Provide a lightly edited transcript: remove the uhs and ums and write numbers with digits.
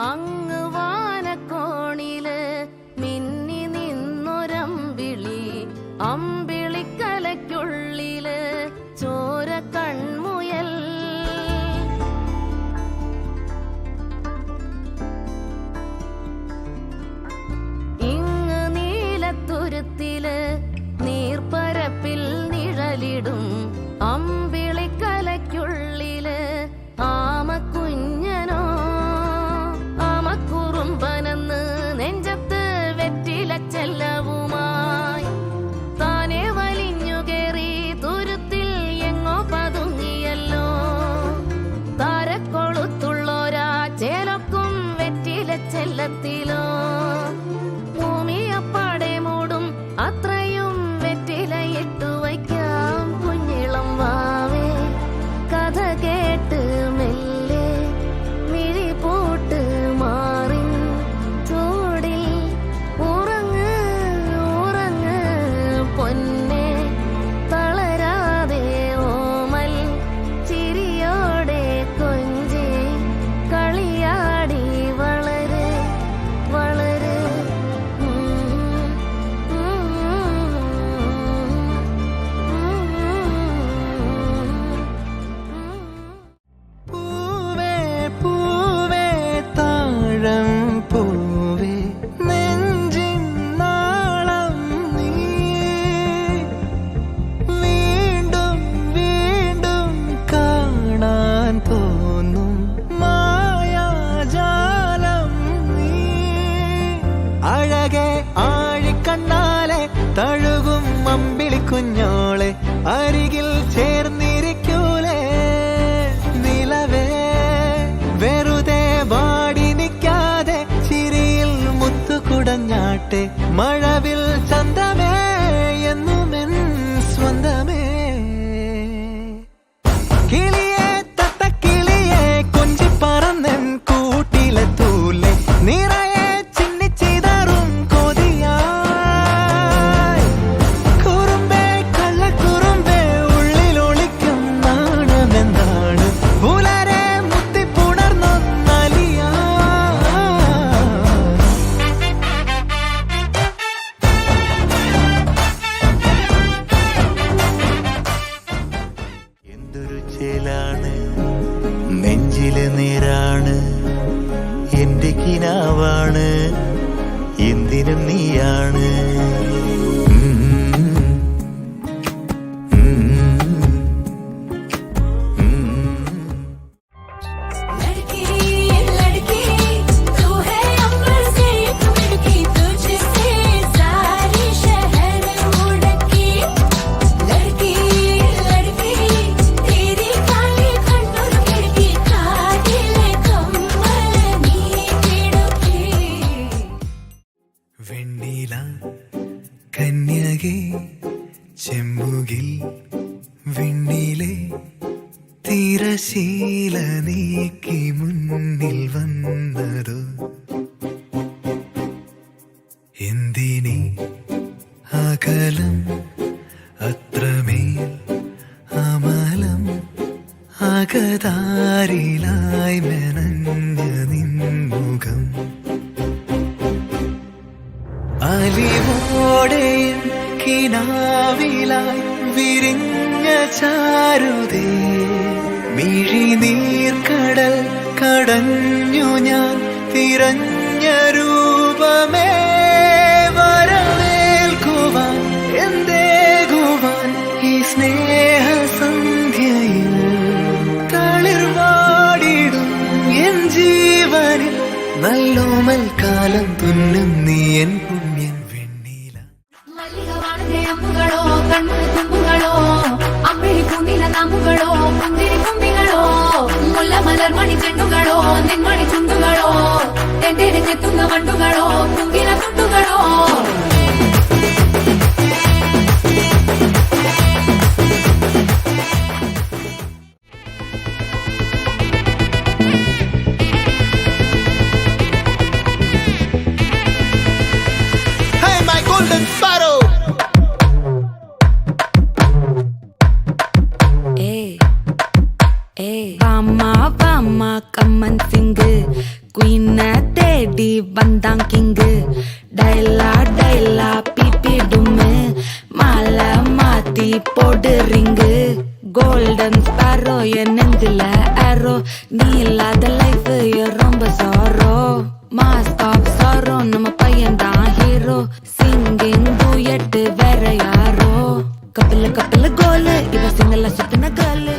അങ്ങ് വാനക്കോണില് മിന്നി നിന്നൊരമ്പിളി, അമ്പിളിക്കലയ്ക്കുള്ളില് ചോര കൺമുയൽ. ഇങ്ങ് നീലത്തുരുത്തില് നീർപ്പരപ്പിൽ നിഴലിടും അമ്പിളിക്കലയ്ക്കുള്ളില് ആമക്കുഞ്ഞനോ, ആമക്കുറുമ്പനെന്ന് നെഞ്ചത്ത് വെറ്റിലച്ചെല്ലവുമായി താനെ വലിഞ്ഞു കേറി തുരുത്തിൽ എങ്ങോ പതുങ്ങിയല്ലോ. താരക്കൊളുത്തുള്ളോരാ ചേലൊക്കും വെറ്റിലച്ചെല്ലത്തിലോ. ഭൂമിയപ്പാടെ മൂടും അത്രയും വെറ്റിലയിട്ടു വയ്ക്കാം കുഞ്ഞിളം വാവേ. കഥ കേട്ട് മെല്ലെ മിഴി പൂട്ട് മാറിൻ ചൂടിൽ ഉറങ്ങ് ഉറങ്ങ് പൊന്നെ. തളരാതെ ഓമൽ ചിരിയോടെ കൊഞ്ചി കളിയാടി വളര് വളര്. പൂവേ പൂവേ താഴം പൂവേ നെഞ്ചിൻ നാളം നീ. വീണ്ടും വീണ്ടും കാണാൻ തോന്നും മായാജാലം നീ. അഴകെ ആഴിക്കണ്ണാലെ തഴുകും അമ്പിളിക്കുഞ്ഞോളെ അരികിൽ ചേർന്നിരിക്കൂലേ. നിലവേ വെറുതെ വാടി നിൽക്കാതെ ചിരിയിൽ മുത്തുകുടഞ്ഞാട്ടെ. മഴവിൽ ചന്തമേ എന്നുമെൻ സ്വന്തമേ. കിളിയെ തത്തക്കിളിയെ കൊഞ്ചിപ്പറന്നൻ കൂട്ടിലെ തൂലെ നിറയെ ചിന്നിച്ചിതറും കൊതിയായി. കുറുമ്പേ കള്ളക്കുറുമ്പേ ഉള്ളിലൊളിക്കും നാണമെന്താണ് പുലരെ മുത്തിപ്പുണർന്നൊന്നലിയാ. എന്തൊരു ചേലാണ് നെഞ്ചില് നേരാണ് എന്റെ കിനാവാണ് എന്തിനും നീയാണ്. लड़की लड़की तू है अंबर से एक मिड़की, तुझसे सारी शहर उड़की. लड़की लड़की तेरी काली खंडूर खिड़की, कादिले कम्मल नी किड़की. വെണ്ണില കന്യകെ ചെമ്പുകിൽ വിണ്ണിലെ തിരശീല നീക്കി മുന്നിൽ വന്നതോ. എന്തിനി അകലം അത്രമേൽ അമലം അകതാരിലായി മെനഞ്ഞ നിൻമുഖം. അലിവോടെ കിനാവിലായി വിരിഞ്ഞ ചാരുതേ. മിഴിനീർക്കടൽ കടഞ്ഞു ഞാൻ തിരഞ്ഞ രൂപമേ. വരവേൽക്കുവാൻ എന്തേകുവാൻ ഈ സ്നേഹസന്ധ്യയിൽ തളിർവാടിടും എൻ ജീവനിൽ നല്ലോമൽ കാലം തുന്നും നീ എൻ പുണ്യൻ. വെണ്ണില മല്ലികവാണന്റെ അമ്പുകളോ കണ്ണു തുമ്പുകളോ അമ്പിളി പൂനില നാമ്പുകളോ പുഞ്ചിരി കുമ്പികളോ മുല്ല മലർ മണി ചെണ്ടുകളോ നെന്മണി ചുണ്ടുകളോ തെണ്ടിരഞ്ഞെത്തുന്ന വണ്ടുകളോ കുങ്കില തുണ്ടുകളോ. Hey, my golden sparrow. വാമ്മ വാമ്മ കമ്മൻ സിംഗ് குயின தேடி வந்தான் கிங்கு டைலா டைலா பிபி டும்மு மாலை மாத்தி போடு ரிங்கு கோல்டன் ஸ்பாரோ என் நெஞ்சில ஆரோ நீ இல்லாத லைஃப் ரொம்ப சாரோ மாஸ்க் ஆஃப் சாரோ நம்ம பையன் தான் ஹீரோ சிங்கிங் டூயட் வேற யாரோ கப்பல கப்பல கோலு இவ சிங்கல சுத்தின காலு